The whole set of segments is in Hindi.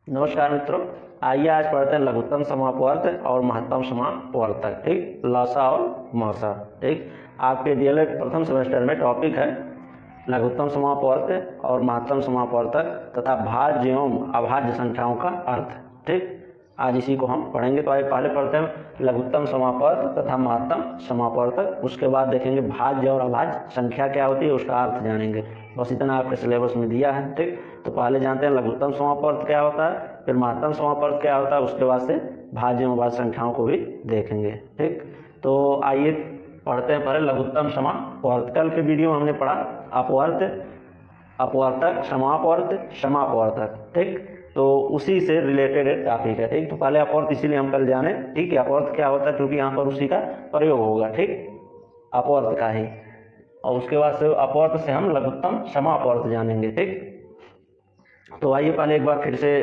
नमस्कार मित्रों, आइए आज पढ़ते हैं लघुत्तम समापवर्त और महत्तम समापवर्तक। ठीक, लसा और मसा। ठीक, आपके डीएलएड प्रथम सेमेस्टर में टॉपिक है लघुत्तम समापवर्त और महत्तम समापवर्तक तथा भाज्य एवं अभाज्य संख्याओं का अर्थ। ठीक, आज इसी को हम पढ़ेंगे। तो आइए पहले पढ़ते हैं लघुत्तम समापवर्त तथा महत्तम समापवर्तक, उसके बाद देखेंगे भाज्य और अभाज्य संख्या क्या होती है, उसका अर्थ जानेंगे। बस इतना आपके सिलेबस में दिया है। ठीक, तो पहले जानते हैं लघुत्तम समापवर्त क्या होता है, फिर महत्तम समापवर्त क्या होता है, उसके बाद से भाज्य एवं अभाज्य संख्याओं को भी देखेंगे। ठीक, तो आइए पढ़ते हैं पहले लघुत्तम समापवर्त। कल के वीडियो में हमने पढ़ा अपवर्त, अपवर्तक, समापवर्त, समापवर्तक। ठीक, तो उसी से रिलेटेड टॉपिक है। ठीक, तो पहले अपवर्त इसीलिए हम कल जाने। ठीक है, अपवर्त क्या होता है, क्योंकि यहाँ पर उसी का प्रयोग होगा। ठीक, अपवर्त का ही, और उसके बाद से अपवर्त से हम लघुत्तम समापवर्त जानेंगे। ठीक, तो आइए पहले एक बार फिर से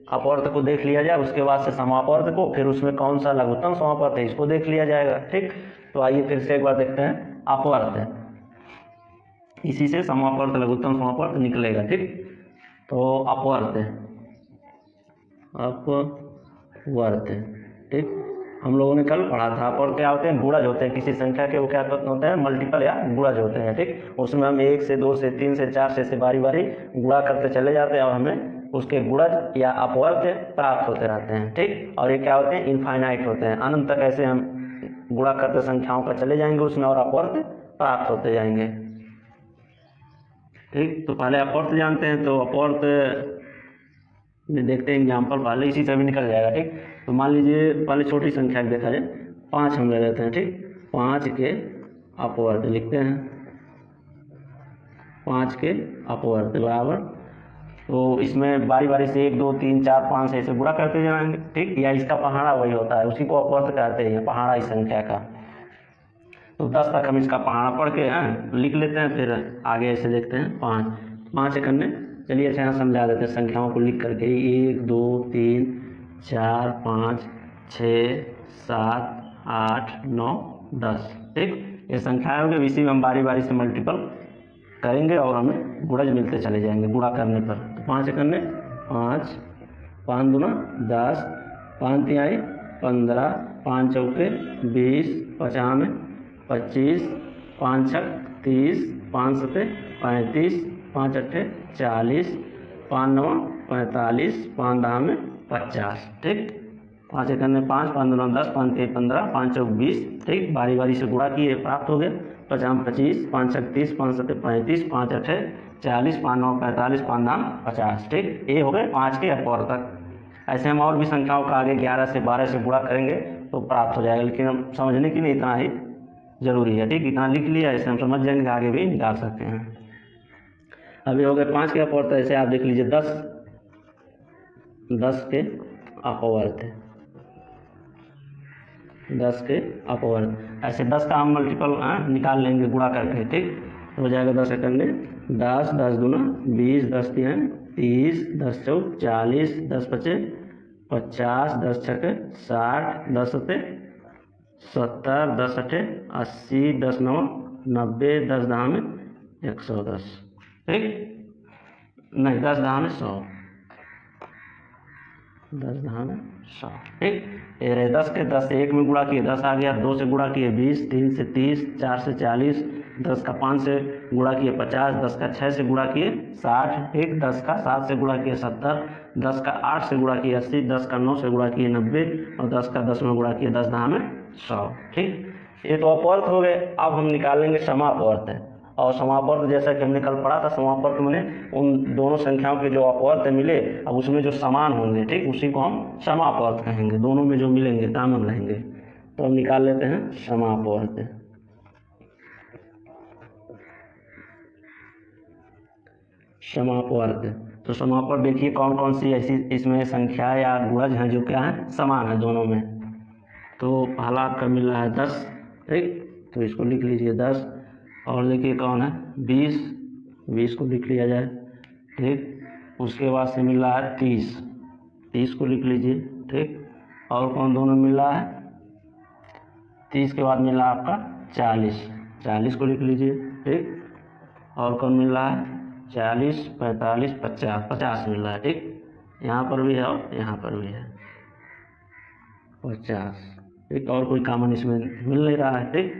अपवर्त को देख लिया जाए, उसके बाद से समापवर्त को, फिर उसमें कौन सा लघुत्तम समापवर्त है इसको देख लिया जाएगा। ठीक, तो आइए फिर से एक बार देखते हैं अपवर्त, इसी से समापवर्त लघुत्तम समापवर्त निकलेगा। ठीक, तो अपवर्त, अपवर्त। ठीक, हम लोगों ने कल पढ़ा था। अपवर्त क्या होते हैं, गुणज होते हैं किसी संख्या के, वो क्या होते हैं, मल्टीपल या गुणज होते हैं। ठीक, उसमें हम 1 से 2 से 3 से 4 से बारी बारी गुणा करते चले जाते हैं और हमें उसके गुणज या अपवर्त प्राप्त होते रहते हैं। ठीक, और ये क्या होते हैं, इनफाइनाइट होते हैं, अनंत तक ऐसे हम गुणा करते संख्याओं का चले जाएंगे उसमें और अपवर्त प्राप्त होते जाएंगे। ठीक, तो पहले अपवर्त जानते हैं। तो अपवर्त में देखते हैं एग्जाम्पल, पहले इसी से भी निकल जाएगा। ठीक, तो मान लीजिए पहले छोटी संख्या देखा जाए, 5 हम ले लेते हैं। ठीक, 5 के अपवर्त लिखते हैं, 5 के अपवर्त बराबर, तो इसमें बारी बारी से 1 2 3 4 5 ऐसे गुणा करते जाएंगे। ठीक, या इसका पहाड़ा वही होता है, उसी को अपवर्त कहते हैं, पहाड़ा इस संख्या का। तो 10 तक हम इसका पहाड़ा पढ़ के लिख लेते हैं, फिर आगे ऐसे देखते हैं 5 करने। चलिए अच्छा यहाँ समझा देते हैं संख्याओं को लिख करके, 1 2 3 4 5 6 7 8 9 10। ठीक, ये संख्याएं होंगे, इसी में हम बारी बारी से मल्टीपल करेंगे और हमें गुणज मिलते चले जाएंगे गुणा करने पर। तो 5 करने, 5 5 दूना 10, 5 तिहाई 15, 5 चौके 20, 50 25, 5 छक 30, 5 सते 35, 5 अट्ठे 40, 5 नवा 45, 5 दहा में 50। ठीक, 5 करने 5 5 दूना 10, 5 तिहाई 15, 5 चौक 20। ठीक, बारी बारी से गुणा किए, प्राप्त हो गए 50 25, 5 छक 30, 5 सते 35, 5 अट्ठे 40, 5 नौ 45, 5 दाम 50। ठीक, ये हो गए 5 के अपवर्तक। ऐसे हम और भी संख्याओं का आगे 11 से 12 से गुणा करेंगे तो प्राप्त हो जाएगा, लेकिन हम समझने के लिए इतना ही जरूरी है। ठीक, इतना लिख लिया, ऐसे हम समझ जाएंगे, आगे भी निकाल सकते हैं। अभी हो गए 5 के अपवर्त। ऐसे आप देख लीजिए 10 के अपवर्त, 10 के अपवर्त। ऐसे 10 का हम मल्टीपल निकाल लेंगे गुणा करके। ठीक, हो जाएगा 10 करने 10, 10 दूना 20, 10 तिहाई 30, 10 चौक 40, 10 पचे 50, 10 छके 60, 10 सते 70, 10 अठे 80, 10 नौ 90, 10 दहा में 110। ठीक, नहीं 10 दहा में 100, 10 दहा में 100। ठीक, ये रहे 10 के, 10 से 1 में गुणा किए 10 आ गया, 2 से गुणा किए 20, 3 से 30, 4 से 40, 10 का 5 से गुणा किए 50, 10 का 6 से गुणा किए 60। ठीक, 10 का 7 से गुणा किए 70, 10 का 8 से गुणा किए 80, 10 का 9 से गुणा किए 90 और 10 का 10 में गुणा किए 10 दहा में 100। ठीक, ये तो अपवर्त हो गए। अब हम निकालेंगे समापवर्त। और समापवर्त जैसा कि हमने कल पढ़ा था, समापवर्त में उन दोनों संख्याओं के जो अपवर्त मिले, अब उसमें जो समान होंगे, ठीक, उसी को हम समापवर्त कहेंगे। दोनों में जो मिलेंगे कॉमन रहेंगे, तो हम निकाल लेते हैं समापवर्त। समापवर्त, तो समापवर्त देखिए कौन कौन सी ऐसी इसमें संख्या या गुणज हैं जो क्या है, समान है दोनों में। तो पहला आपका मिल रहा है 10। ठीक, तो इसको लिख लीजिए 10। और देखिए कौन है 20, 20 को लिख लिया जाए। ठीक, उसके बाद से मिल रहा है 30, 30 को लिख लीजिए। ठीक, और कौन दोनों मिल रहा है, 30 के बाद मिल रहा है आपका 40, 40 को लिख लीजिए। ठीक, और कौन मिल रहा है 40, 45, 50, 50 मिल रहा है। ठीक, यहाँ पर भी है और यहाँ पर भी है 50, ठीक। और कोई कॉमन इसमें मिल नहीं रहा है, ठीक।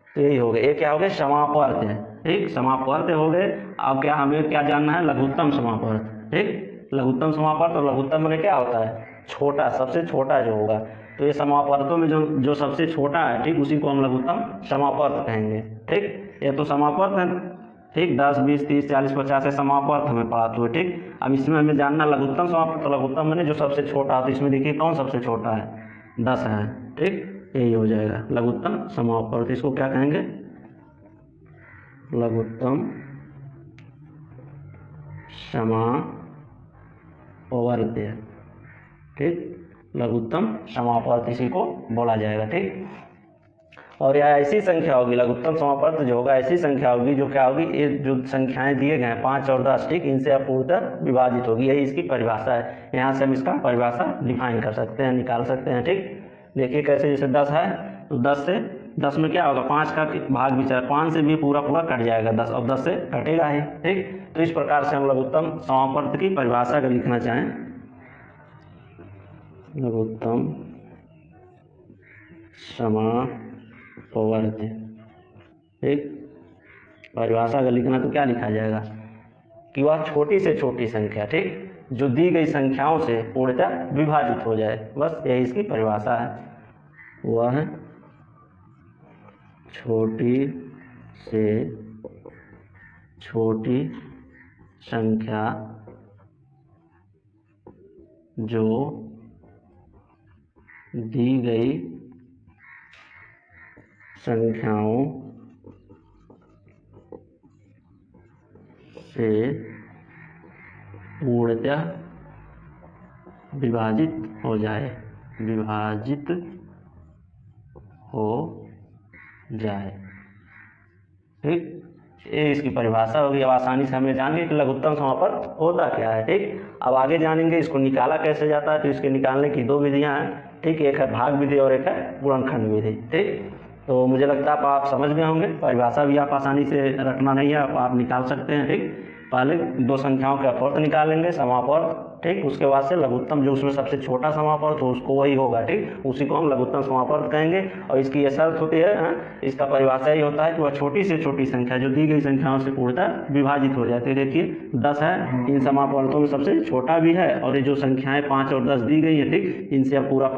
तो यही हो गया, ये क्या हो गया, समापवर्त है, ठीक। समापवर्त हो गए। अब क्या हमें क्या जानना है, लघुत्तम समापवर्त, ठीक। लघुत्तम समापवर्त, और लघुत्तम में क्या होता है, छोटा, सबसे छोटा जो होगा। तो ये समापवर्तों में जो जो सबसे छोटा है, ठीक, उसी को हम लघुत्तम समापवर्त कहेंगे, ठीक। ये तो समापवर्त है, ठीक। 10, 20, 30, 40, 50 है समापवर्त हमें पढ़ा तो, ठीक। अब इसमें हमें जानना लघुत्तम समापवर्त। तो लघुत्तम मैंने जो सबसे छोटा है, तो इसमें देखिए कौन सबसे छोटा है, 10 है, ठीक। यही हो जाएगा लघुत्तम समापवर्त। इसको क्या कहेंगे, लघुत्तम समापवर्त, ठीक। लघुत्तम समापवर्त इसी को बोला जाएगा, ठीक। और यह ऐसी संख्या होगी, लघुत्तम समापवर्त जो होगा ऐसी संख्या होगी जो क्या होगी, ये जो संख्याएं दिए गए हैं 5 और 10, ठीक, इनसे अपूर्णतः विभाजित होगी। यही इसकी परिभाषा है। यहाँ से हम इसका परिभाषा डिफाइन कर सकते हैं, निकाल सकते हैं, ठीक। देखिए कैसे, जैसे 10 है तो 10 में क्या होगा, 5 का भाग भी चला, 5 से भी पूरा कट जाएगा 10, और 10 से कटेगा ही, ठीक। तो इस प्रकार से हम लघुत्तम समापवर्त की परिभाषा को लिखना चाहें, लघुत्तम समापवर्त, ठीक। परिभाषा का लिखना तो क्या लिखा जाएगा कि वह छोटी से छोटी संख्या, ठीक, जो दी गई संख्याओं से पूर्णतः विभाजित हो जाए, बस यही इसकी परिभाषा है। वह छोटी से छोटी संख्या जो दी गई संख्याओं से पूर्णतः विभाजित हो जाए, विभाजित हो जाए, ठीक। ये इसकी परिभाषा होगी। अब आसानी से हमें जानेंगे कि लघुत्तम समापवर्त होता क्या है, ठीक। अब आगे जानेंगे इसको निकाला कैसे जाता है। तो इसके निकालने की 2 विधियां हैं, ठीक। एक है भाग विधि और एक है गुणनखंड विधि, ठीक। तो मुझे लगता है आप समझ गए होंगे। परिभाषा भी आप आसानी से रखना नहीं है, आप निकाल सकते हैं, ठीक। पहले 2 संख्याओं के अपवर्त निकालेंगे, समापवर्त, ठीक। उसके बाद से लघुत्तम जो उसमें सबसे छोटा समापवर्त हो उसको वही होगा, ठीक। उसी को हम लघुत्तम समापवर्त कहेंगे। और इसकी यह शर्त होती है, इसका परिभाषा ही होता है कि वह छोटी से छोटी संख्या जो दी गई संख्याओं से पूर्णतः विभाजित हो जाती है। देखिए 10 है, इन समापवर्तों में सबसे छोटा भी है, और ये जो संख्याएं 5 और 10 दी गई है, ठीक, इनसे अब पूरा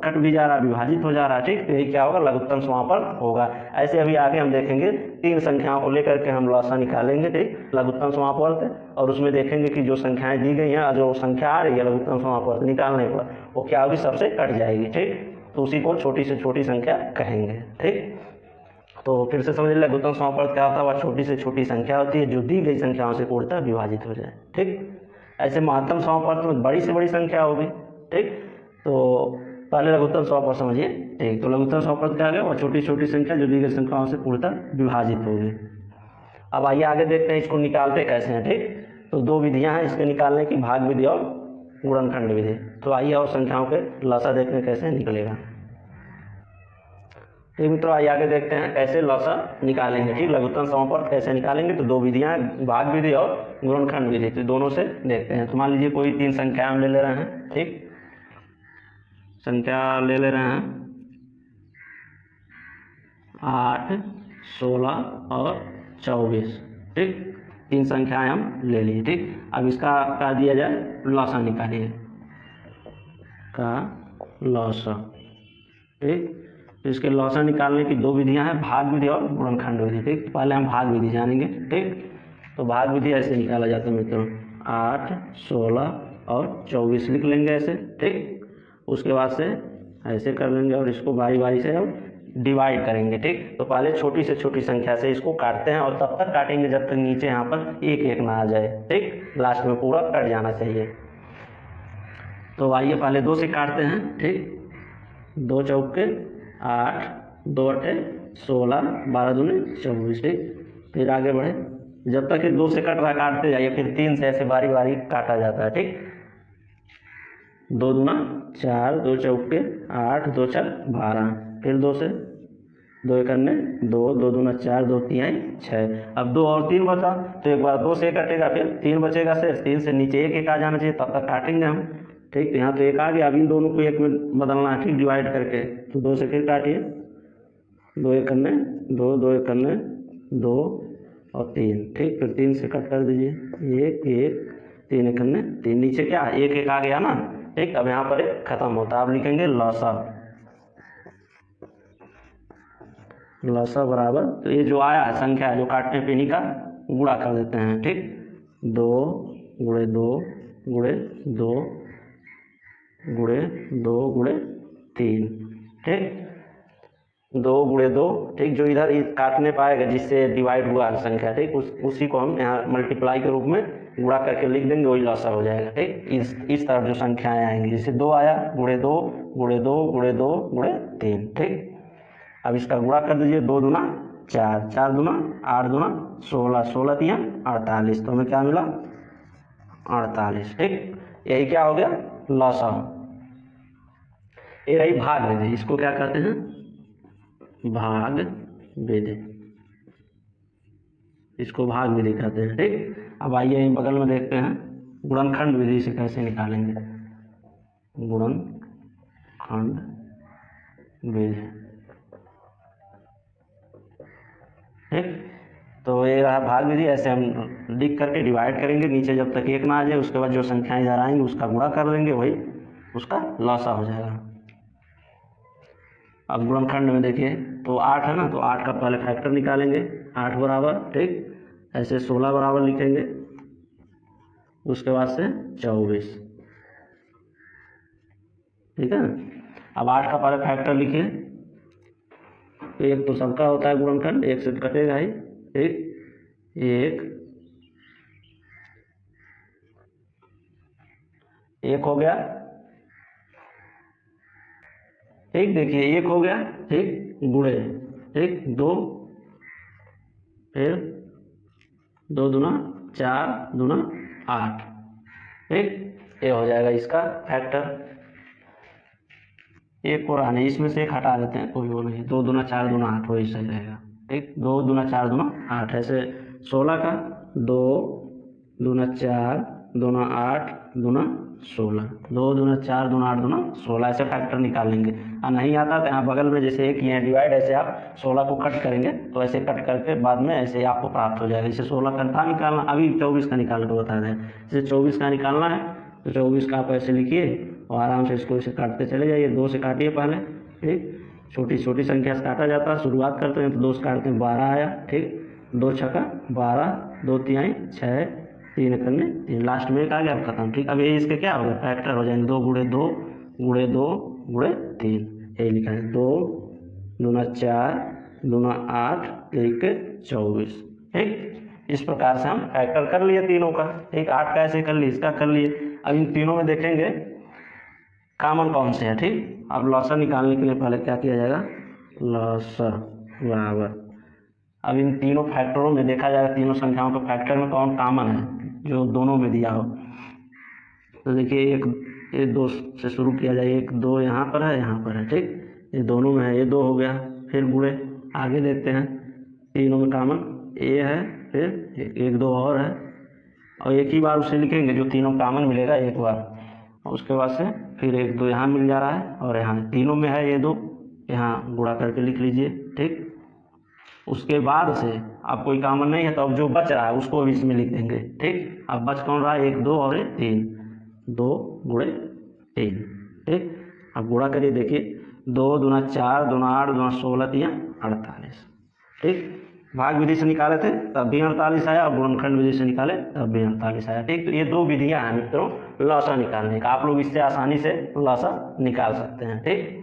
कट भी जा रहा है, विभाजित हो जा रहा है, ठीक। तो यही क्या होगा, लघुत्तम समापवर्त होगा। ऐसे अभी आगे हम देखेंगे 3 संख्याओं को लेकर के हम लॉसा निकालेंगे, ठीक, लघुत्तम समापवर्त। और उसमें देखेंगे कि जो संख्याएं दी गई हैं, जो संख्या आ रही है लघुत्तम समापवर्त निकालने पर, वो क्या होगी, सबसे कट जाएगी, ठीक। तो उसी को छोटी से छोटी संख्या कहेंगे, ठीक। तो फिर से समझ लीजिए लघुत्तम समापवर्त क्या होता है, वह छोटी से छोटी संख्या होती है जो दी गई संख्याओं से पूर्णतः विभाजित हो जाए, ठीक। ऐसे महत्तम समापवर्त में बड़ी से बड़ी संख्या होगी, ठीक। तो पहले लघुत्तम समापवर्त समझिए, ठीक। तो लघुत्तम समापवर्त क्या है, वह छोटी छोटी संख्या जो दी गई संख्याओं से पूर्णतः विभाजित होगी। अब आइए आगे देखते हैं इसको निकालते कैसे हैं, ठीक। तो 2 विधियां हैं इसके निकालने की, भाग विधि और गुणनखंड विधि। तो आइए और संख्याओं के लॉसा देखने कैसे निकलेगा, ठीक मित्रों। आइए आगे देखते हैं कैसे लॉसा निकालेंगे, ठीक। लघुत्तम समापवर्त कैसे निकालेंगे, तो 2 विधियां हैं, भाग विधि और गुणनखंड विधि। तो दोनों से देखते हैं। तो मान लीजिए कोई 3 संख्या हम ले रहे हैं, ठीक। संख्या ले रहे हैं 8, 16 और 24, ठीक। 3 संख्याएं हम ले लिए, ठीक। अब इसका क्या दिया जाए, लॉसा निकालिए, का लॉसा, ठीक। तो इसके लॉसा निकालने की 2 विधियां हैं, भाग विधि और गुणनखंड विधि, ठीक। पहले हम भाग विधि जानेंगे, ठीक। तो भाग विधि ऐसे निकाला जाता है मित्रों, 8, 16 और 24 लिख लेंगे ऐसे, ठीक। उसके बाद से ऐसे कर लेंगे और इसको बारी बारी से हम डिवाइड करेंगे, ठीक। तो पहले छोटी से छोटी संख्या से इसको काटते हैं, और तब तक काटेंगे जब तक नीचे यहाँ पर 1 1 ना आ जाए, ठीक। लास्ट में पूरा कट जाना चाहिए। तो आइए पहले 2 से काटते हैं, ठीक। 2 चौके 8, 2 8 16, 12 दूनी 24, ठीक। फिर आगे बढ़े, जब तक 2 से कट रहा काटते जाइए, फिर 3 से ऐसे बारी बारी काटा जाता है, ठीक। 2 दूना 4, 2 चौके 8, 2 4 12, फिर 2 से 2 एक अन्य 2, 2 दूना 4, 2 तिहाई 6। अब 2 और 3 बचा, तो एक बार 2 से कटेगा, फिर 3 बचेगा शेष, 3 से नीचे एक आ जाना चाहिए, तब तक काटेंगे हम। ठीक, तो यहाँ तो 1 आ गया, अब इन दोनों को 1 में बदलना है, ठीक, डिवाइड करके। तो 2 से फिर काटिए, 2 एक अन्य 2, 2 एक अन्य 2 और 3। ठीक, फिर 3 से कट कर दीजिए, 1 1, 3 एक अन्य 3, नीचे क्या 1 1 आ गया ना। ठीक, अब यहाँ पर 1 खत्म होता है, अब लिखेंगे लसा। लसा बराबर, तो ये जो आया है संख्या जो काटने पे इन्हीं का गुणा कर देते हैं। ठीक, 2 गुणे 2 गुणे 2 गुणे 2 गुणे 3। ठीक, 2 गुणे 2, ठीक, जो इधर काटने पाएगा जिससे डिवाइड हुआ है संख्या, ठीक, उसी को हम यहाँ मल्टीप्लाई के रूप में गुणा करके लिख देंगे, वही लसा हो जाएगा। ठीक, इस तरह जो संख्याएं आएंगी, जैसे 2 आया, गुणे 2 गुणे 2 गुणे 2 गुणे 3। ठीक, अब इसका गुणा कर दीजिए, 2 दूना 4, 4 दूना 8 दूना 16, 16 तिया 48, तो हमें क्या मिला 48। ठीक, यही क्या हो गया लसा। ये रही भाग विधि, इसको क्या कहते हैं भाग विधि, इसको भाग विधि कहते हैं। ठीक, अब आइए बगल में देखते हैं गुणनखंड विधि से कैसे निकालेंगे गुणनखंड विधि। ठीक, तो ये रहा भाग विधि, ऐसे हम लिख करके डिवाइड करेंगे, नीचे जब तक 1 ना आ जाए उसके बाद जो संख्याएं इधर आएंगी उसका गुणा कर देंगे, वही उसका लसा हो जाएगा। अब गुणनखंड में देखिए, तो 8 है ना, तो 8 का पहले फैक्टर निकालेंगे, 8 बराबर, ठीक, ऐसे 16 बराबर लिखेंगे, उसके बाद से 24। ठीक है, अब 8 का पहले फैक्टर लिखिए, तो 1 तो सबका होता है गुणनखंड, 1 से कटेगा ही। ठीक, 1 हो गया। ठीक, देखिए 1 हो गया, ठीक, गुणे, ठीक, 2, फिर 2 दूना 4 दूना 8। ठीक, ये हो जाएगा इसका फैक्टर। 1 को रहने, इसमें से 1 हटा देते हैं, कोई वो नहीं, 2 दूना 4 दूना 8 वही सही रहेगा। ठीक, 2 दूना 4 दूना 8, ऐसे 16 का 2 दूना 4 दूना 8 दूना 16, 2 दूना 4 दूना 8 दूना 16, ऐसे फैक्टर निकाल लेंगे। और नहीं आता तो यहाँ बगल में जैसे एक किए डिवाइड, ऐसे आप 16 को कट करेंगे, तो ऐसे कट करके बाद में ऐसे आपको प्राप्त हो जाएगा। जैसे 16 का था निकालना, अभी 24 का निकाल के बता दें। जैसे 24 का निकालना है, तो 24 का आप ऐसे लिखिए और आराम से इसको इसे काटते चले जाइए। 2 से काटिए पहले, ठीक, छोटी छोटी संख्या से काटा जाता है, शुरुआत करते हैं तो 2 से काटते हैं, 12 आया। ठीक, 2 छक्का 12, 2 तिहाई 6, 3 करने 3, लास्ट में 1 आ गया, अब खत्म। ठीक, अब ये इसके क्या हो गया फैक्टर हो जाएंगे, 2 गुणे 2 गुणे 2 गुणे 3, यही लिखा है, 2 दूना 4 दूना 8 1 24। ठीक, इस प्रकार से हम फैक्टर कर लिए तीनों का। ठीक, 8 का ऐसे कर लिए, इसका कर लिए। अब इन तीनों में देखेंगे कॉमन कौन से है। ठीक, अब लसा निकालने के लिए पहले क्या किया जाएगा, लसा बराबर, अब इन तीनों फैक्टरों में देखा जाएगा, तीनों संख्याओं के फैक्टर में कौन कॉमन है जो दोनों में दिया हो। तो देखिए 1 2 से शुरू किया जाए, 1 2 यहाँ पर है, यहाँ पर है। ठीक, ये दोनों में है, ये 2 हो गया, फिर गुणे आगे देखते हैं, तीनों में कॉमन ये है, फिर 1 2 और है, और एक ही बार उसे लिखेंगे जो तीनों कॉमन मिलेगा एक बार, और उसके बाद से फिर 1 2 यहाँ मिल जा रहा है, और यहाँ तीनों में है ये 2, यहाँ गुणा करके लिख लीजिए। ठीक, उसके बाद से अब कोई कॉमन नहीं है, तो अब जो बच रहा है उसको भी इसमें लिख देंगे। ठीक, अब बच कौन रहा है, 1 2 और 3, 2 गुणे 3। ठीक, अब गुणा करिए, देखिए 2 दूना 4 दूना 8 दूना 16 तिया 48। ठीक, भाग विधि से निकाले थे तब भी 48 आया, और गुणनखंड विधि से निकाले तब भी 48 आया। ठीक, तो ये 2 विधियां हैं मित्रों लसा निकालने का, आप लोग इससे आसानी से लसा निकाल सकते हैं। ठीक,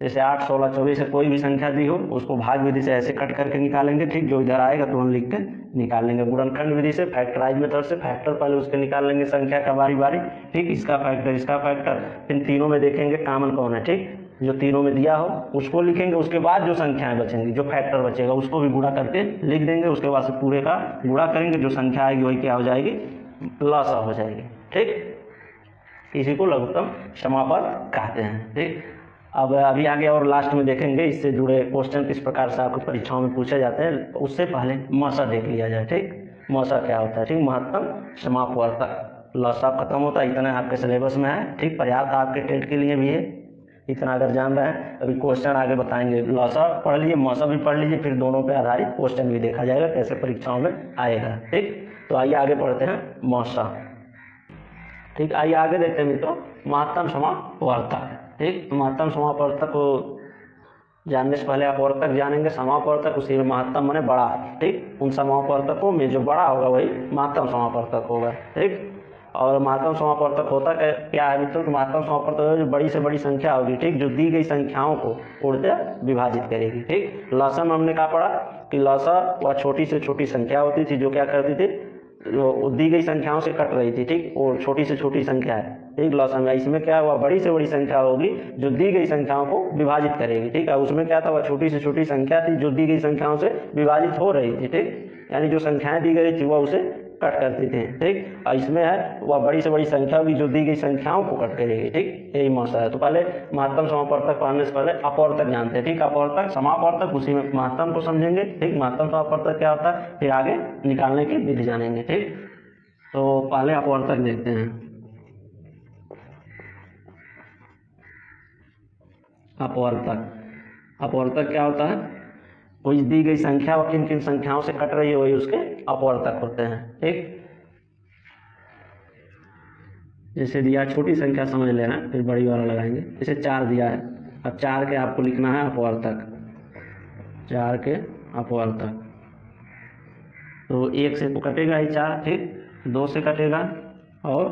जैसे 8 16 24 से कोई भी संख्या दी हो उसको भाग विधि से ऐसे कट करके निकालेंगे। ठीक, जो इधर आएगा तो हम लिख के निकाल लेंगे। गुणनखंड विधि से फैक्टराइज मेथड से फैक्टर पहले उसके निकाल लेंगे संख्या का बारी बारी। ठीक, इसका फैक्टर इसका फैक्टर, फिर तीनों में देखेंगे कॉमन कौन है। ठीक, जो तीनों में दिया हो उसको लिखेंगे, उसके बाद जो संख्याएं बचेंगी, जो फैक्टर बचेगा उसको भी गुणा करके लिख देंगे, उसके बाद से पूरे का गुणा करेंगे, जो संख्या आएगी वही क्या हो जाएगी, लसा हो जाएगी। ठीक, इसी को लघुत्तम समापन कहते हैं। ठीक, अब अभी आगे और लास्ट में देखेंगे इससे जुड़े क्वेश्चन किस प्रकार से आपको परीक्षाओं में पूछे जाते हैं। उससे पहले मौसा देख लिया जाए। ठीक, मौसा क्या होता है। ठीक, महत्तम समापवर्तक। लौसा खत्म होता है, इतना आपके सिलेबस में है। ठीक, पर्याप्त आपके टेट के लिए भी है, इतना अगर जान रहे हैं। अभी क्वेश्चन आगे बताएंगे, लौसा पढ़ लीजिए, मौसा भी पढ़ लीजिए, फिर दोनों पे आधारित क्वेश्चन भी देखा जाएगा कैसे परीक्षाओं में आएगा। ठीक, तो आइए आगे पढ़ते हैं मौसा। ठीक, आइए आगे देखते हैं मित्रों महत्तम समापवर्तक। ठीक, महत्तम समापवर्तक को जानने से पहले अपवर्तक जानेंगे। समापवर्तक उसी में महत्तम माने बड़ा। ठीक, उन समापवर्तकों में जो बड़ा होगा वही महत्तम समापवर्तक होगा। ठीक, और महत्तम समापवर्तक होता क्या है मित्रों। महत्तम समापवर्तक जो बड़ी से बड़ी संख्या होगी, ठीक, जो दी गई संख्याओं को पूर्णतः विभाजित करेगी। ठीक, लसा में हमने कहा पढ़ा कि लसा वह छोटी से छोटी संख्या होती थी जो क्या करती थी, जो दी गई संख्याओं से कट रही थी। ठीक, और छोटी से छोटी संख्या है। ठीक, लसा में इसमें क्या हुआ, बड़ी से बड़ी संख्या होगी जो दी गई संख्याओं को विभाजित करेगी। ठीक है, उसमें क्या था, वह छोटी से छोटी संख्या थी जो दी गई संख्याओं से विभाजित हो रही थी। ठीक, यानी जो संख्याएं दी गई थी वह उसे कट करती थी। ठीक, और इसमें है वह बड़ी से बड़ी संख्या होगी जो दी गई संख्याओं को कट करेगी। ठीक, यही मौसा है। तो पहले महत्तम समापवर्तक पढ़ने से पहले अपवर्तक जानते हैं। ठीक, अपवर्तक समापवर्तक उसी में महत्तम को समझेंगे। ठीक, महत्तम समापवर्तक क्या होता है, फिर आगे निकालने की विधि जानेंगे। ठीक, तो पहले अपवर्तक देखते हैं। अपवर्तक क्या होता है, कोई दी गई संख्या और किन किन संख्याओं से कट रही है वही उसके अपवर्तक होते हैं। ठीक, जैसे दिया छोटी संख्या समझ लेना, फिर बड़ी वाला लगाएंगे। जैसे 4 दिया है, अब 4 के आपको लिखना है अपवर्तक। 4 के अपवर्तक तो 1 से तो कटेगा ही 4। ठीक, 2 से कटेगा और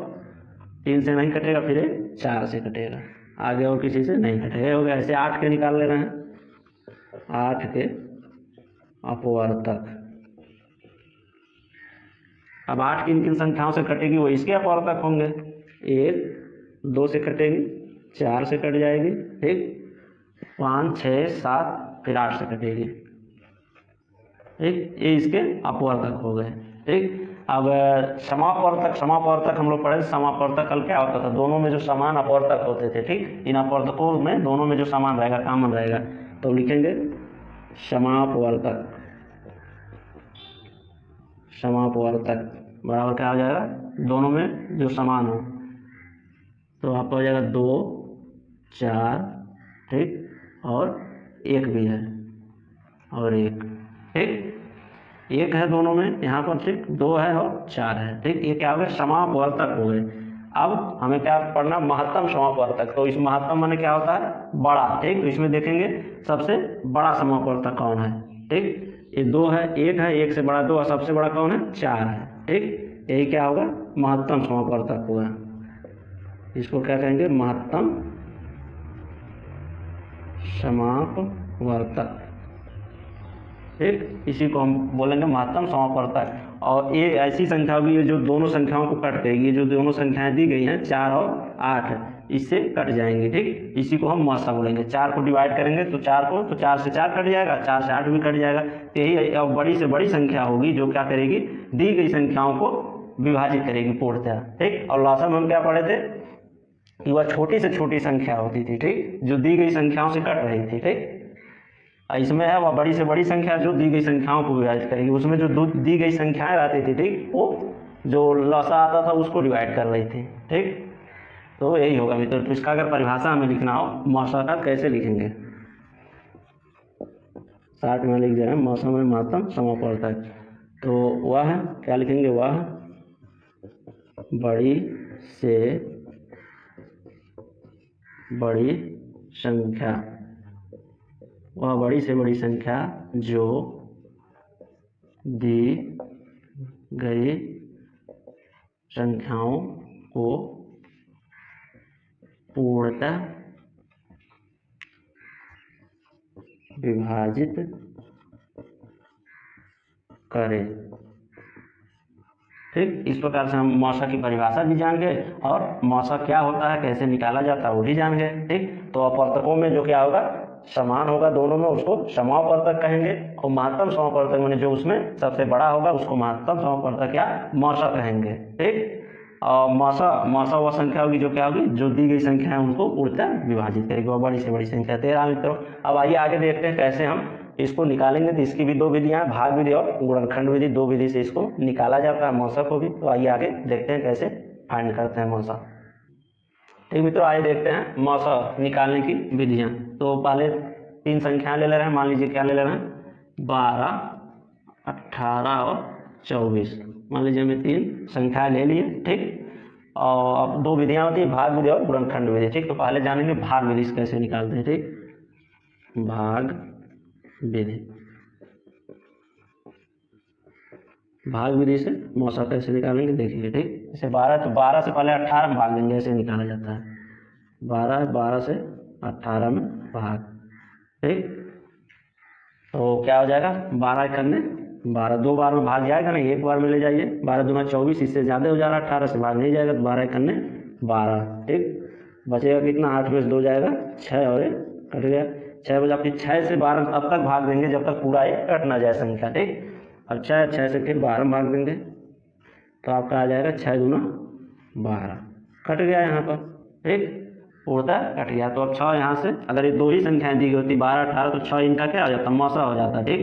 3 से नहीं कटेगा, फिर 4 से कटेगा, आगे और किसी से नहीं कटेगा। हो गया। ऐसे 8 के निकाल ले रहे हैं, 8 के अपवर्तक। अब 8 किन किन संख्याओं से कटेगी वो इसके अपवर्तक होंगे। 1 2 से कटेगी, 4 से कट जाएगी। ठीक, 5 6 7 फिर 8 से कटेगी। ठीक, ये इसके अपवर्तक हो गए। ठीक, अब समापवर्तक हम लोग पढ़े। समापवर्तक कल क्या होता था, दोनों में जो समान अपवर्तक होते थे। ठीक, इन अपवर्तकों में दोनों में जो समान रहेगा, कॉमन रहेगा, तो लिखेंगे समापवर्तक। समापवर्तक बराबर क्या हो जाएगा, दोनों में जो समान हो। तो आपका हो जाएगा 2 4। ठीक, और 1 भी है और 1। ठीक, 1 है दोनों में यहाँ पर। ठीक, 2 है और 4 है। ठीक, ये क्या हो गया, समापवर्तक हो गए। अब हमें क्या पढ़ना, महत्तम समापवर्तक। तो इस महत्तम माने क्या होता है, बड़ा। ठीक, तो इसमें देखेंगे सबसे बड़ा समापवर्तक कौन है। ठीक, ये 2 है, 1 है, 1 से बड़ा 2 है, सबसे बड़ा कौन है, 4 है। ठीक, यही क्या होगा, महत्तम समापवर्तक होगा। इसको क्या कहेंगे, महत्तम समापवर्तक। ठीक, इसी को हम बोलेंगे महत्तम समापवर्तक। और ये ऐसी संख्या होगी जो दोनों संख्याओं को कट देगी। जो दोनों संख्याएं दी गई हैं 4 और 8 इससे कट जाएंगी। ठीक, इसी को हम मौसा बोलेंगे। 4 को डिवाइड करेंगे तो 4 को, तो 4 से 4 कट जाएगा, 4 से 8 भी कट जाएगा। तो यही अब बड़ी से बड़ी संख्या होगी जो क्या करेगी, दी गई संख्याओं को विभाजित करेगी पूर्णतः। ठीक, और लौसा में हम क्या पढ़े थे कि वह छोटी से छोटी संख्या होती थी। ठीक, जो दी गई संख्याओं से कट रही थी। ठीक, इसमें है वह बड़ी से बड़ी संख्या जो दी गई संख्याओं को विभाजित करेगी। उसमें जो दी गई संख्याएं रहती थी, ठीक, वो जो लौसा आता था उसको डिवाइड कर रही थी। ठीक, तो यही होगा मित्रों। तो इसका अगर परिभाषा हमें लिखना हो मौसा का, कैसे लिखेंगे, 60 में लिख दे रहे हैं, मौसा में महत्तम समापवर्तक। तो वह क्या लिखेंगे, वह बड़ी से बड़ी संख्या, वह बड़ी से बड़ी संख्या जो दी गई संख्याओं को पूर्णतः विभाजित करे। ठीक, इस प्रकार से हम मौसा की परिभाषा भी जान गए और मौसा क्या होता है, कैसे निकाला जाता है वो भी जान गए। ठीक, तो अपवर्तकों में जो क्या होगा, समान होगा दोनों में, उसको समापवर्तक कहेंगे। और महत्तम समापवर्तक माने जो उसमें सबसे बड़ा होगा उसको महत्तम समापवर्तक या मौसा कहेंगे। ठीक, और मौसा वह संख्या होगी जो क्या होगी, जो दी गई संख्या है उनको पूर्णतः विभाजित करेगी, वह बड़ी से बड़ी संख्या 13 मित्रों। अब आइए आगे देखते हैं कैसे हम इसको निकालेंगे। तो इसकी भी दो विधियां, भाग विधि और गुणनखंड विधि, दो विधि से इसको निकाला जाता है मौसा को भी। तो आइए आगे देखते हैं कैसे फाइंड करते हैं मौसा। ठीक मित्रों, आइए देखते हैं मौसा निकालने की विधियां। तो पहले 3 संख्याएं ले रहे हैं, मान लीजिए क्या ले रहे हैं, 12, 18 और 24। मान लीजिए हमने 3 संख्याएं ले लिए। ठीक, और अब 2 विधियां होती है, भाग विधि और गुणनखंड विधि। ठीक, तो पहले जानेंगे भाग विधि से कैसे निकालते हैं। ठीक, भाग विधि, भाग विधि से मौसा कैसे निकालेंगे देखिए। ठीक, जैसे 12 तो 12 से पहले 18 में भाग देंगे, ऐसे निकाला जाता है। 12 से 18 में भाग। ठीक, तो क्या हो जाएगा, 12 करने 12, 2 बार में भाग जाएगा नहीं, 1 बार में ले जाइए। 12 दूना 24, इससे ज़्यादा हो जा रहा है, 18 से भाग नहीं जाएगा, तो 12 करने 12। ठीक, बचेगा कितना, 8 में से 2 जाएगा 6 और 1 कट गया। 6 बजा, फिर 6 से 12 तब तक भाग देंगे जब तक पूरा 1 कट ना जाए संख्या। ठीक, अब 6 से फिर 12 में भाग देंगे, तो आपका आ जाएगा 6 दूना 12, कट गया यहाँ पर। ठीक, पूर्णतः कट गया। तो अब 6 यहाँ से, अगर ये 2 ही संख्याएं दी गई होती 12, 18, तो 6 इनका क्या हो जाता, मौसा हो जाता। ठीक,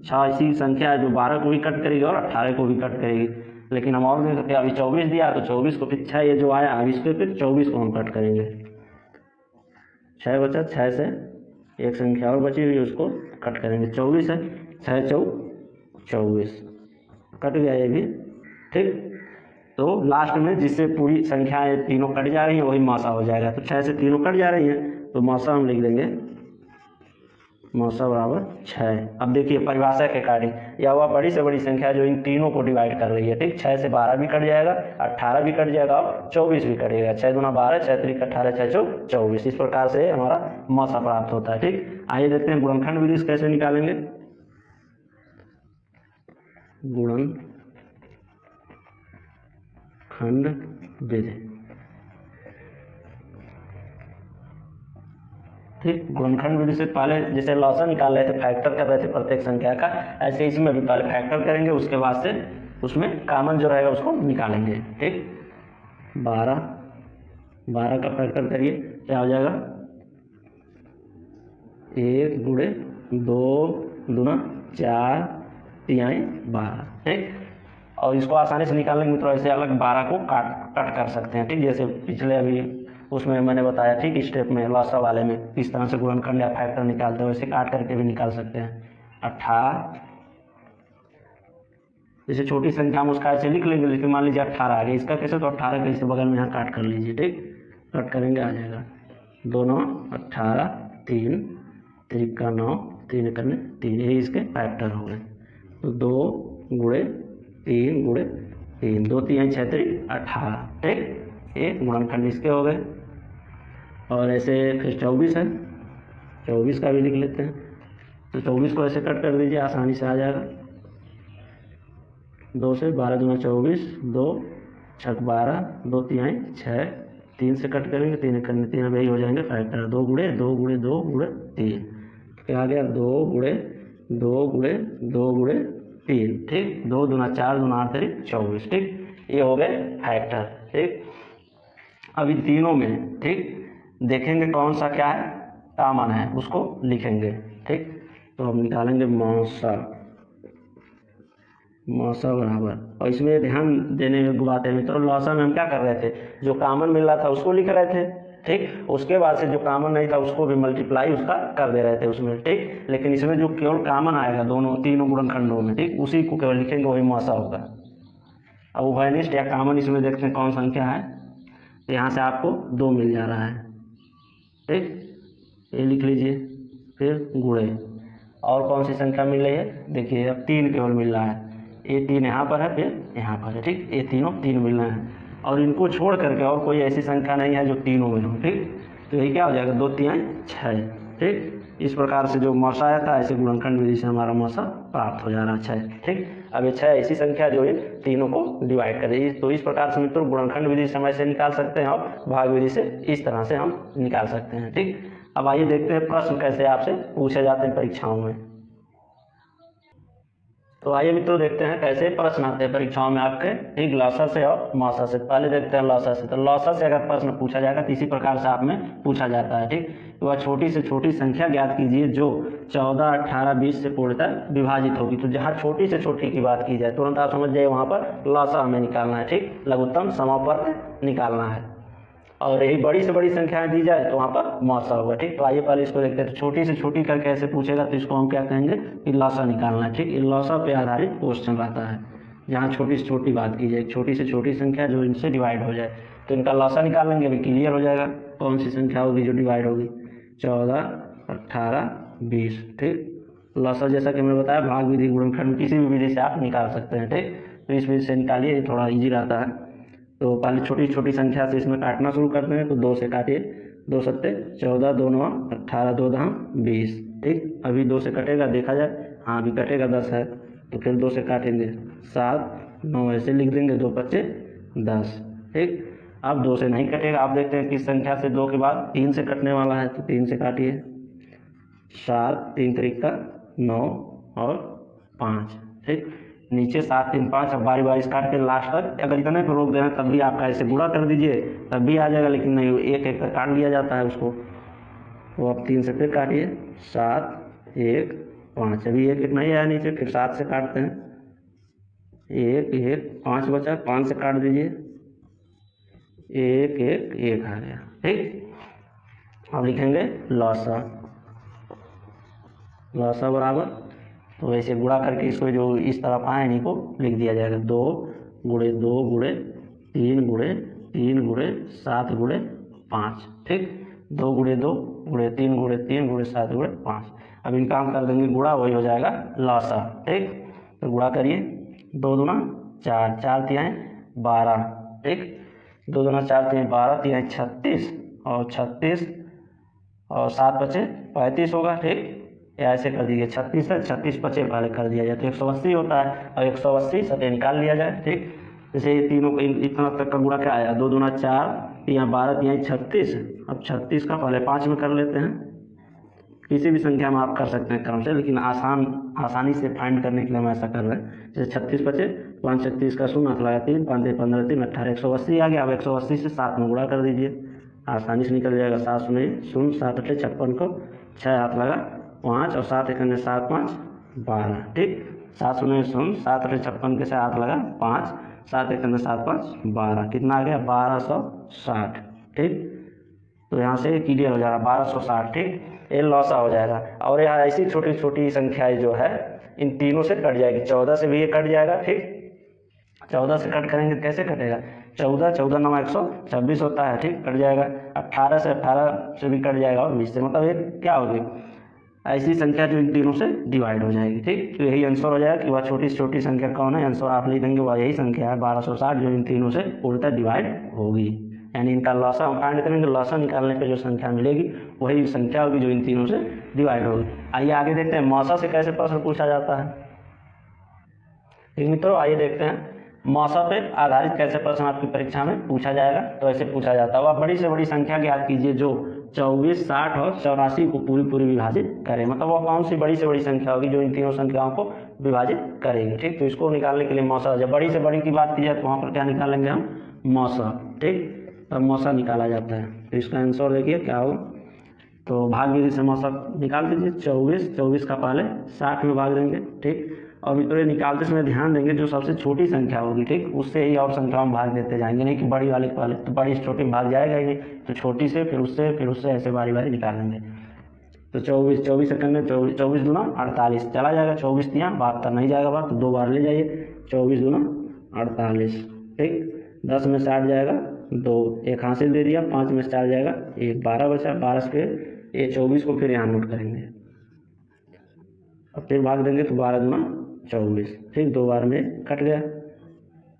6 ऐसी संख्या है जो 12 को भी कट करेगी और 18 को भी कट करेगी। लेकिन हम और देख सकते हैं, अभी 24 दिया तो 24 को फिर 6 ये जो आया, अब इसको फिर 24 को हम कट करेंगे। 6 बचा, 6 से एक संख्या और बची हुई उसको कट करेंगे, 24 है, 6 चौ 24, कट गया ये भी। ठीक, तो लास्ट में जिससे पूरी संख्याएं तीनों कट जा रही हैं वही मौसा हो जाएगा। तो 6 से तीनों कट जा रही हैं, तो मौसा हम लिख देंगे, मौसा बराबर 6। अब देखिए परिभाषा के अकॉर्डिंग यह वह बड़ी से बड़ी संख्या जो इन तीनों को डिवाइड कर रही है। ठीक, 6 से 12 भी कट जाएगा, 18 भी कट जाएगा और 24 भी कटेगा। 6 दूना 12, 6 त्रिक 18, 6 चौ 24। इस प्रकार से हमारा मौसा प्राप्त होता है। ठीक, आइए देखते हैं गुणनखंड विधि से कैसे निकालेंगे। गुणनखंड विधि। ठीक, गुणनखंड विधि से पहले जैसे लॉसा निकाल रहे थे, फैक्टर कर रहे थे प्रत्येक संख्या का, ऐसे इसमें भी पहले फैक्टर करेंगे, उसके बाद से उसमें कॉमन जो रहेगा उसको निकालेंगे। ठीक, 12 का फैक्टर करिए, क्या हो जाएगा, 1 गुणे 2 दूना 4 तिहाई 12। ठीक, और इसको आसानी से निकालने के मित्रों ऐसे अलग 12 को कट कर सकते हैं। ठीक, जैसे पिछले अभी उसमें मैंने बताया, ठीक, स्टेप में लॉसा वाले में किस तरह से गुणनखंड या फैक्टर निकालते हैं, वैसे काट करके भी निकाल सकते हैं। 18, जैसे छोटी संख्या हम उसका ऐसे लिख लेंगे, लेकिन मान लीजिए 18 आ गया, इसका कैसे, तो 18 के इसे बगल में यहाँ काट कर लीजिए। ठीक, कट करेंगे, आ जाएगा 2 9 18, 3 3 का 9, 3 करने 3, यही इसके फैक्टर हो गए। तो 2 गुणे 3 गुणे 3, 2 3 6 3 18। ठीक, ये गुणनखंड इसके हो गए। और ऐसे फिर 24 है, 24 का भी लिख लेते हैं। तो 24 को ऐसे कट कर दीजिए, आसानी से आ जाएगा। 2 से 12 दूना 24, 2 6 12, 2 तिहाई 6, 3 से कट करेंगे, 3 करने 3, अब यही हो जाएंगे फैक्टर। 2 गुणे 2 गुणे 2 गुणे 3, क्या आ गया, 2 गुणे 2 गुणे 2 गुणे 3। ठीक, 2 दूना 4 दूना 8 3 24। ठीक, ये हो गए फैक्टर। ठीक, अब इन तीनों में ठीक देखेंगे कौन सा क्या है कॉमन है, उसको लिखेंगे। ठीक, तो हम निकालेंगे मौसा, मौसा बराबर, और इसमें ध्यान देने में बात है मित्रों, लॉसा में हम क्या कर रहे थे, जो कॉमन मिल रहा था उसको लिख रहे थे। ठीक, उसके बाद से जो कॉमन नहीं था उसको भी मल्टीप्लाई उसका कर दे रहे थे उसमें। ठीक, लेकिन इसमें जो केवल कॉमन आएगा दोनों तीनों गुणनखंडों में, ठीक, उसी को केवल लिखेंगे, वही मौसा होगा। अब उभयनिष्ठ या कॉमन इसमें देखते हैं कौन संख्या है, तो यहाँ से आपको 2 मिल जा रहा है। ठीक, ये लिख लीजिए, फिर गुणे, और कौन सी संख्या मिल रही है, देखिए अब 3 केवल मिल रहा है, ये 3 यहाँ पर है, फिर यहाँ पर है। ठीक, ये तीनों 3 मिल रहे हैं, और इनको छोड़ करके और कोई ऐसी संख्या नहीं है जो तीनों में हो। ठीक, तो ये क्या हो जाएगा, 2 3 6। ठीक, इस प्रकार से जो मौसा आया था ऐसे गुणनखंड विधि से हमारा मौसा प्राप्त हो जा रहा है 6। ठीक, अब ये 6 ऐसी संख्या जो इन तीनों को डिवाइड करेगी। तो इस प्रकार से मित्रों गुणनखंड विधि से हम ऐसे निकाल सकते हैं, और भाग विधि से इस तरह से हम निकाल सकते हैं। ठीक, अब आइए देखते हैं प्रश्न कैसे आपसे पूछे जाते हैं परीक्षाओं में। तो आइए मित्रों देखते हैं कैसे प्रश्न आते हैं परीक्षाओं में आपके, ठीक, लॉसा से और मौसा से। पहले देखते हैं लॉसा से। तो लॉसा से अगर प्रश्न पूछा जाएगा तो इसी प्रकार से आप में पूछा जाता है, ठीक। तो वह छोटी से छोटी संख्या ज्ञात कीजिए जो 14, 18, 20 से पूर्णतः विभाजित होगी। तो जहाँ छोटी से छोटी की बात की जाए तुरंत आप समझ जाइए वहाँ पर लॉसा हमें निकालना है, ठीक, लघुत्तम समापवर्ग निकालना है। और यही बड़ी से बड़ी संख्याएं दी जाए तो वहाँ पर मौसा होगा, ठीक। तो आइए पहले इसको देखते हैं। तो छोटी से छोटी का कैसे पूछेगा तो इसको हम क्या कहेंगे कि लॉसा निकालना है, ठीक। लॉसा पे आधारित क्वेश्चन रहता है जहाँ छोटी से छोटी बात की जाए, छोटी से छोटी संख्या जो इनसे डिवाइड हो जाए तो इनका लॉसा निकाल लेंगे, अभी क्लियर हो जाएगा कौन सी संख्या होगी जो डिवाइड होगी। 14, 18, 20, ठीक। लॉसा जैसा कि मैंने बताया भाग विधि, गुणनखंड किसी भी विधि से आप निकाल सकते हैं, ठीक। तो इस विधि से निकालिए, थोड़ा ईजी रहता है। तो पहले छोटी छोटी संख्या से इसमें काटना शुरू करते हैं। तो 2 से काटिए, 2 सत्ते 14, 2 9 18, 2 10 20, ठीक। अभी 2 से कटेगा, देखा जाए, हाँ अभी कटेगा 10 है तो फिर 2 से काटेंगे 7, 9 ऐसे लिख देंगे, 2 5 10, ठीक। अब 2 से नहीं कटेगा, आप देखते हैं किस संख्या से 2 के बाद 3 से कटने वाला है। तो 3 से काटिए, 7, 3 3 का 9 और 5, ठीक। नीचे 7 3 5। अब बारी बारी काट के लास्ट तक अगर इतने पर रोक देना तब भी आपका ऐसे गुणा कर दीजिए तब भी आ जाएगा, लेकिन नहीं एक एक काट लिया जाता है उसको। तो अब 3 से फिर काटिए, 7 1 5, अभी एक नहीं आया नीचे, फिर 7 से काटते हैं, 1 1 5 बचा, 5 से काट दीजिए, 1 1 1 आ गया, ठीक। अब लिखेंगे लॉसा, लॉसा बराबर, तो वैसे गुणा करके इसको जो इस तरफ आए इन्हीं को लिख दिया जाएगा। 2 गुणे 2 गुणे 3 गुणे 3 गुणे 7 गुणे 5, ठीक। 2 गुणे 2 गुणे 3 गुणे 3 गुणे 7 गुणे 5। अब इनका हम कर देंगे गुणा, वही हो जाएगा लॉसा, ठीक। तो गुणा करिए, 2 दूना 4, 4 तिहाई 12, ठीक। 2 दूना 4 तिहाई 12, तिहाई 36 और 36 और 7 बचे 35 होगा, ठीक। या ऐसे कर दीजिए, 36 है, 36 बचे पहले कर दिया जाए तो 180 होता है और 180 सतह निकाल लिया जाए, ठीक। जैसे ये तीनों को इतना तक का गुणा क्या आया, 2 दूना 4, यहाँ 12, यहाँ 36। अब 36 का पहले 5 में कर लेते हैं, किसी भी संख्या में आप कर सकते हैं क्रम से, लेकिन आसानी से फाइंड करने के लिए हम ऐसा कर रहे हैं। जैसे 36 बचे, 5 36 का 0 लगा 3, 5 15 3 18, 180 आ गया। अब 180 से 7 में गुणा कर दीजिए, आसानी से निकल जाएगा। 7 0 0 7 8 56 को 6 हाथ लगा 5 और 7 1 7 5 12, ठीक। 7 0 0 7 8 56 के से हाथ लगा 5, 7 1 7 5 12, कितना आ गया 1260, ठीक। तो यहाँ से क्लियर हो जाएगा 1260, ठीक। ये लॉसा हो जाएगा। और यहाँ ऐसी छोटी छोटी संख्याएं जो है इन तीनों से कट जाएगी। 14 से भी ये कट जाएगा, ठीक। 14 से कट करेंगे कैसे कटेगा, 14 14 9 126 होता है, ठीक, कट जाएगा। 18 से 18 से भी कट जाएगा और 20 से, मतलब ये क्या होगी ऐसी संख्या जो इन तीनों से डिवाइड हो जाएगी, ठीक। तो यही आंसर हो जाएगा कि वह छोटी से छोटी संख्या कौन है। आंसर आप लिख देंगे वह यही संख्या है 1260 जो इन तीनों से पूर्णतः डिवाइड होगी। यानी इनका लॉसा हम फाइंड करेंगे, लॉसा निकालने पे जो संख्या मिलेगी वही संख्या होगी जो इन तीनों से डिवाइड होगी। आइए आगे देखते हैं मौसा से कैसे प्रश्न पूछा जाता है। ठीक मित्रों, आइए देखते हैं मौसा पे आधारित कैसे प्रश्न आपकी परीक्षा में पूछा जाएगा। तो ऐसे पूछा जाता है, वह बड़ी से बड़ी संख्या ज्ञात कीजिए जो 24, 60 और 84 को पूरी विभाजित करे। मतलब वह कौन सी बड़ी से बड़ी संख्या होगी जो इन तीनों संख्याओं को विभाजित करेगी, ठीक। तो इसको निकालने के लिए मौसा, जब बड़ी से बड़ी की बात की जाए तो वहाँ पर क्या निकालेंगे हम, मौसा, ठीक। तब मौसा निकाला जाता है। तो इसका आंसर देखिए क्या होगा, तो भाग विधि से मौसा निकाल दीजिए। 24 का पहले 60 में भाग देंगे, ठीक। और मित्रों निकालते समय ध्यान देंगे जो सबसे छोटी संख्या होगी, ठीक, उससे ही और संख्या में भाग देते जाएंगे, नहीं कि बड़ी वाले पहले, तो बड़ी से छोटी में भाग जाएगा ही नहीं, तो छोटी से फिर उससे ऐसे बारी निकालेंगे। तो 24 सेकंड में 24 दूना 48 चला जाएगा, 24 दिया 72 नहीं जाएगा बाहर, तो 2 बार ले जाइए, 24 दूना 48, ठीक। 10 में 60 जाएगा 2, एक हासिल दे दिया, 5 में 4 जाएगा 1, 12 बचा, 12 के ये 24 को फिर यहाँ नोट करेंगे, अब फिर भाग देंगे तो 12 दूना 24, ठीक, 2 बार में कट गया।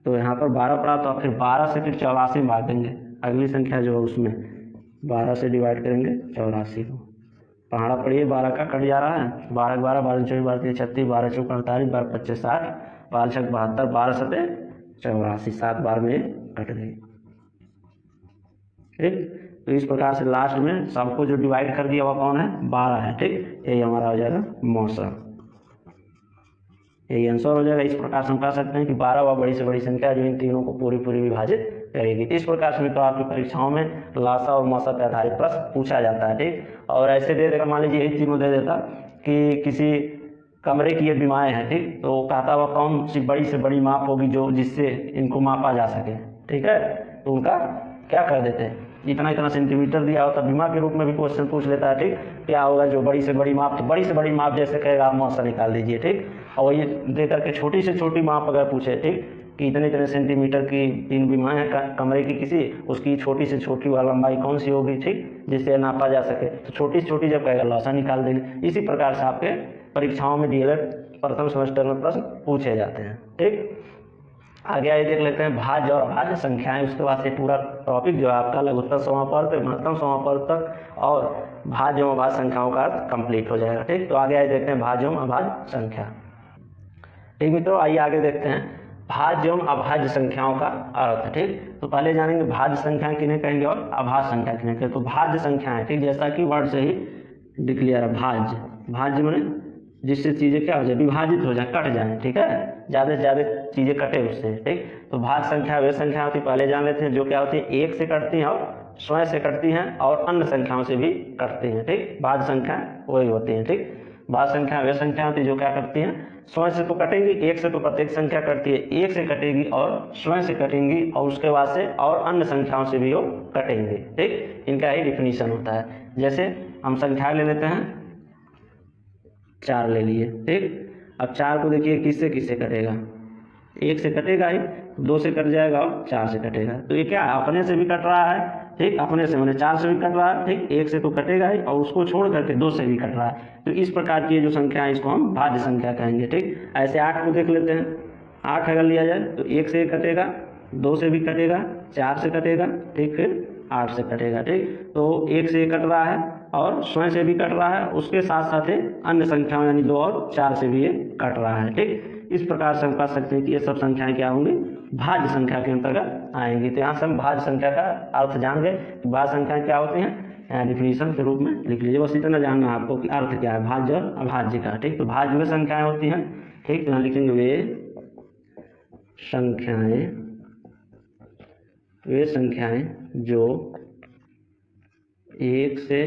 तो यहाँ पर 12 पड़ा, तो फिर 12 से फिर 84 में भाग देंगे, अगली संख्या जो है उसमें 12 से डिवाइड करेंगे 84 को। पहाड़ा पड़िए 12 का कट जा रहा है, 12 12 12 24 12 36 12 चौक 48 12 25 60 12 छक 72 12 सते 84, 7 बार में कट गई, ठीक। तो इस प्रकार से लास्ट में सबको जो डिवाइड कर दिया वह कौन है, 12 है, ठीक। यही हमारा हो जाएगा मौसा। यही आंसर हो जाएगा। इस प्रकार से हम कह सकते हैं कि 12 वह बड़ी से बड़ी संख्या जो इन तीनों को पूरी पूरी विभाजित करेगी। इस प्रकार से मित्रों आपकी परीक्षाओं में लासा और मौसा पे आधारित प्रश्न पूछा जाता है, ठीक। और ऐसे दे देगा, मान लीजिए यही तीनों दे देता कि किसी कमरे की ये बीमाएँ हैं, ठीक, तो कहता वह कौन सी बड़ी से बड़ी माप होगी जो जिससे इनको मापा जा सके, ठीक है। तो उनका क्या कर देते हैं, इतना इतना सेंटीमीटर दिया होता, बीमा के रूप में भी क्वेश्चन पूछ लेता है, ठीक। क्या होगा जो बड़ी से बड़ी माप, तो बड़ी से बड़ी माप जैसे कहेगा आप मौसा निकाल दीजिए, ठीक। और ये दे करके छोटी से छोटी माप अगर पूछे, ठीक, कि इतने इतने सेंटीमीटर की 3 बीमाएँ हैं कमरे की किसी, उसकी छोटी से छोटी वाला लंबाई कौन सी होगी, ठीक, जिससे नापा जा सके। तो छोटी से छोटी जब कहेगा लौसा निकाल देंगे। इसी प्रकार से आपके परीक्षाओं में डीएलएड प्रथम सेमेस्टर में प्रश्न पूछे जाते हैं, ठीक। आगे आइए देख लेते हैं भाज्य और अभाज्य संख्याएं। उसके बाद से पूरा टॉपिक जो है आपका लघुत्तम समापवर्त, महत्तम समापवर्तक और भाज्य एवं अभाज्य संख्याओं का कंप्लीट हो जाएगा, ठीक। तो आगे आइए देखते हैं भाज्य एवं अभाज्य संख्या, ठीक मित्रों। आइए आगे देखते हैं भाज्य एवं अभाज्य संख्याओं का अर्थ, ठीक। तो पहले जानेंगे भाज्य संख्या किन्हें कहेंगे और अभाज्य संख्या किन्हें कहेंगे। तो भाज्य संख्याएं, ठीक, जैसा कि वर्ड से ही डिक्लेयर है, भाज्य, भाज्य माने जिससे चीज़ें क्या हो जाए, विभाजित हो जाए, कट जाए, ठीक है, ज़्यादा से ज़्यादा चीज़ें कटे उससे, ठीक। तो भाज्य संख्या वे संख्या होती, पहले जान लेते हैं, जो क्या होती है, एक से कटती हैं और स्वयं से कटती हैं और अन्य संख्याओं से भी कटती हैं, ठीक। भाज्य संख्या वही होती हैं, ठीक। भाज्य संख्या वे संख्या होती है जो क्या करती हैं, स्वयं से तो कटेंगी, एक से तो प्रत्येक संख्या कटती है, एक से कटेगी और स्वयं से कटेंगी और उसके बाद से और अन्य संख्याओं से भी वो कटेंगे, ठीक। इनका ही डिफिनीशन होता है। जैसे हम संख्या ले लेते हैं, 4 ले लिए, ठीक। अब 4 को देखिए किससे किससे कटेगा, 1 से कटेगा ही, 2 से कट जाएगा और 4 से कटेगा। तो ये क्या है, अपने से भी कट रहा है, ठीक, अपने से मैंने 4 से भी कट रहा है, ठीक, 1 से तो कटेगा ही और उसको छोड़ करके 2 से भी कट रहा है। तो इस प्रकार की जो संख्या है इसको हम भाज्य संख्या कहेंगे, ठीक। ऐसे 8 को देख लेते हैं, 8 अगर लिया जाए तो 1 से कटेगा, 2 से भी कटेगा, 4 से कटेगा, ठीक, फिर 8 से कटेगा, ठीक। तो 1 से कट रहा है और स्वयं से भी कट रहा है, उसके साथ साथ अन्य संख्याओं यानी 2 और 4 से भी ये कट रहा है, ठीक। इस प्रकार से हम कह सकते हैं कि ये सब संख्याएं क्या होंगी, भाज्य संख्या के अंतर्गत आएंगी। तो यहाँ से हम भाज्य संख्या का अर्थ जान गए कि भाज्य संख्याएं क्या होती हैं, डिफिनीशन के रूप में लिख लीजिए। बस इतना जानना है आपको कि अर्थ क्या है भाज्य और अभाज्य का, ठीक। तो भाज्य वे संख्याएं होती हैं, ठीक, यहाँ लिखेंगे वे संख्याएं जो 1 से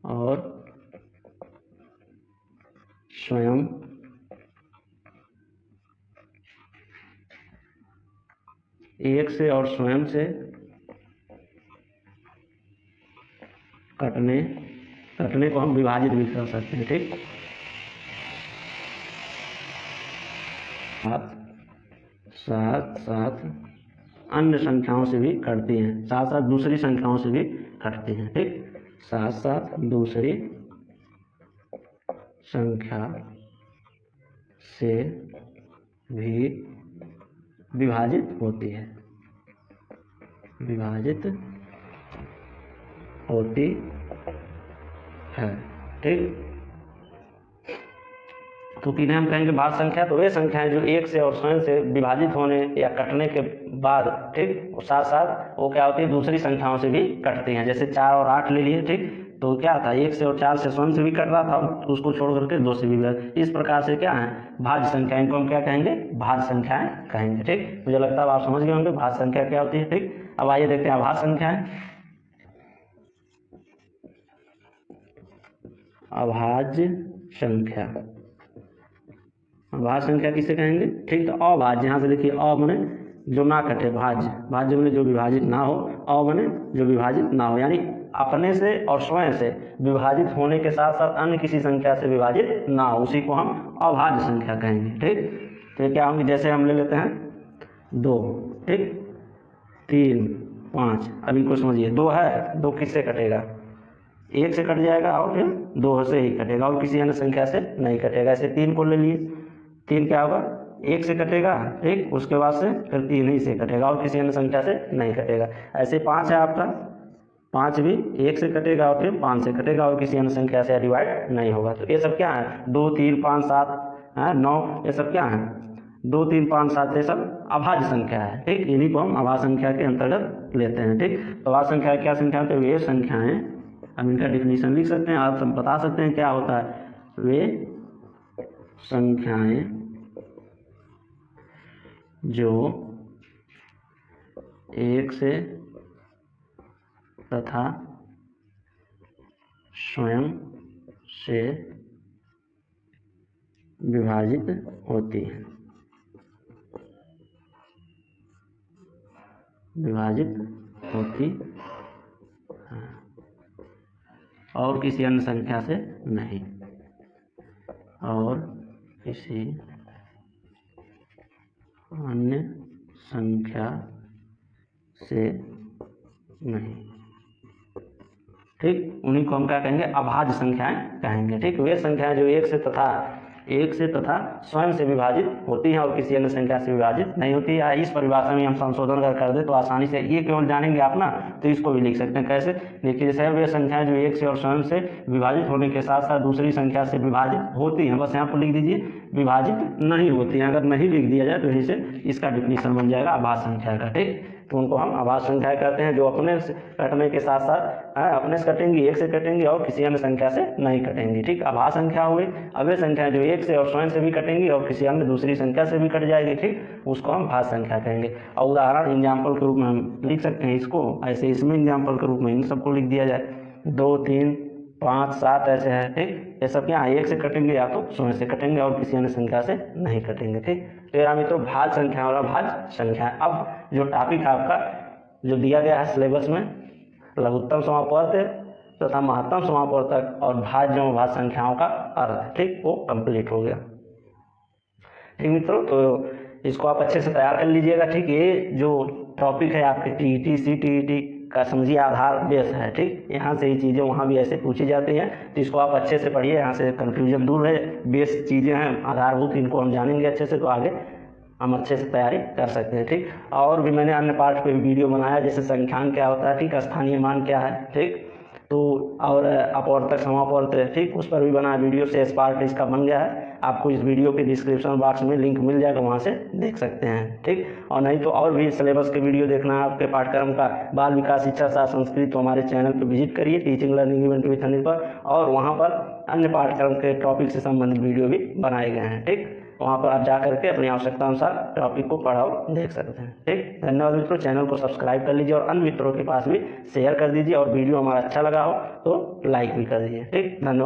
और स्वयं से कटने को हम विभाजित भी कर सकते हैं, ठीक। साथ अन्य संख्याओं से भी कटती हैं, साथ साथ दूसरी संख्याओं से भी कटती हैं, ठीक। साथ साथ दूसरी संख्या से भी विभाजित होती है, ठीक। तो किन्हें हम कहेंगे भाज्य संख्या, तो वे संख्याएं जो 1 से और स्वयं से विभाजित होने या कटने के बाद, ठीक, और साथ साथ वो क्या होती है, दूसरी संख्याओं से भी कटती हैं। जैसे 4 और 8 ले लिए, ठीक, तो क्या था, 1 से और 4 से स्वयं से भी कट रहा था, तो उसको छोड़ करके 2 से भी। इस प्रकार से क्या है भाज्य संख्या, इनको हम क्या कहेंगे, भाज्य संख्याएं कहेंगे, ठीक। मुझे लगता है आप समझ गए होंगे भाज्य संख्या क्या होती है, ठीक। अब आइए देखते हैं अभाज्य संख्याएं। अभाज्य संख्या किसे कहेंगे, ठीक। तो अभाज्य, यहाँ से देखिए अ माने जो ना कटे, भाज्य माने जो विभाजित ना हो, अ माने जो विभाजित ना हो, यानी अपने से और स्वयं से विभाजित होने के साथ साथ अन्य किसी संख्या से विभाजित ना हो, उसी को हम अभाज्य संख्या कहेंगे, ठीक। तो क्या होंगे, जैसे हम ले लेते हैं 2, ठीक, 3, 5। अब इनको समझिए, 2 है, 2 किससे कटेगा, 1 से कट जाएगा और फिर 2 से ही कटेगा और किसी अन्य संख्या से नहीं कटेगा। ऐसे 3 को ले लिए, 3 क्या होगा, 1 से कटेगा, ठीक, उसके बाद से फिर 3 ही से कटेगा और किसी अन्य संख्या से नहीं कटेगा। ऐसे 5 है आपका, 5 भी 1 से कटेगा और फिर 5 से कटेगा और किसी अन्य संख्या से डिवाइड नहीं होगा। तो ये सब क्या है, 2, 3, 5, 7, 9, ये सब क्या है, 2, 3, 5, 7 ये सब अभाज्य संख्या है, ठीक। इन्हीं को हम अभाज्य संख्या के अंतर्गत लेते हैं, ठीक। तो अभाज्य संख्या क्या संख्या होती है, वे संख्याएं, हम इनका डिफिनीशन लिख सकते हैं, आप सब बता सकते हैं क्या होता है, वे संख्याएं जो एक से तथा स्वयं से विभाजित होती हैं, विभाजित होती हैं और किसी अन्य संख्या से नहीं, और किसी अन्य संख्या से नहीं। ठीक, उन्हीं को हम क्या कहेंगे, अभाज्य संख्याएं कहेंगे। ठीक, वे संख्याएं जो एक से तथा स्वयं से विभाजित होती हैं और किसी अन्य संख्या से विभाजित नहीं होती है। इस परिभाषा में हम संशोधन कर दे तो आसानी से ये केवल जानेंगे आप ना, तो इसको भी लिख सकते हैं। कैसे? देखिए, जैसे वे संख्याएं जो एक से और स्वयं से विभाजित होने के साथ साथ दूसरी संख्या से विभाजित होती हैं, बस यहाँ पर लिख दीजिए विभाजित नहीं होती हैं। अगर नहीं लिख दिया जाए तो यहीं से इसका डिफिनीशन बन जाएगा अभाज्य संख्या का। ठीक, तो उनको हम अभाज्य संख्याएं कहते हैं, जो अपने से कटने के साथ साथ अपने से कटेंगी, एक से कटेंगी और किसी अन्य संख्या से नहीं कटेंगी। ठीक, अभाज्य संख्या हो गई। अब वे संख्या जो एक से और स्वयं से भी कटेंगी और किसी अन्य दूसरी संख्या से भी कट जाएगी। ठीक, उसको हम भाज्य संख्या कहेंगे। और उदाहरण एग्जाम्पल के रूप में हम लिख सकते हैं इसको, ऐसे इसमें एग्जाम्पल के रूप में इन सबको लिख दिया जाए, 2, 3, 5, 7 ऐसे है। ठीक, ये सब क्या एक से कटेंगे या तो स्वयं से कटेंगे और किसी अन्य संख्या से नहीं कटेंगे। ठीक, तो यार मित्रों, भाज्य संख्या और अभाज्य संख्या। अब जो टॉपिक है आपका जो दिया गया है सिलेबस में, लघुत्तम समापवर्त तथा महत्तम समापवर्तक और भाज्य एवं अभाज्य संख्याओं का अर्थ, ठीक, वो कंप्लीट हो गया। ठीक मित्रों, तो इसको आप अच्छे से तैयार कर लीजिएगा। ठीक, ये जो टॉपिक है आपके टीईटी सीटीईटी का समझिए आधार बेस है। ठीक, यहाँ से ये चीज़ें वहाँ भी ऐसे पूछी जाती हैं, तो इसको आप अच्छे से पढ़िए, यहाँ से कन्फ्यूजन दूर है। बेस चीज़ें हैं, आधारभूत, इनको हम जानेंगे अच्छे से तो आगे हम अच्छे से तैयारी कर सकते हैं। ठीक, और भी मैंने अन्य पार्ट पे वीडियो बनाया, जैसे संख्यान क्या होता है, ठीक, स्थानीय मान क्या है, ठीक, तो और अपवर्तक समापवर्तक, ठीक, उस पर भी बना वीडियो, शेष पार्ट इसका बन गया है। आपको इस वीडियो के डिस्क्रिप्शन बॉक्स में लिंक मिल जाएगा, वहाँ से देख सकते हैं। ठीक, और नहीं तो और भी सिलेबस के वीडियो देखना है आपके पाठ्यक्रम का, बाल विकास शिक्षा शास्त्र संस्कृत, तो हमारे चैनल पर विजिट करिए, teaching learning event with Anil पर, और वहाँ पर अन्य पाठ्यक्रम के टॉपिक से संबंधित वीडियो भी बनाए गए हैं। ठीक, वहाँ पर आप जा करके अपनी आवश्यकता अनुसार टॉपिक को पढ़ा और देख सकते हैं। ठीक, धन्यवाद मित्रों। चैनल को सब्सक्राइब कर लीजिए और अन्य मित्रों के पास भी शेयर कर दीजिए, और वीडियो हमारा अच्छा लगा हो तो लाइक भी कर दीजिए। ठीक, धन्यवाद।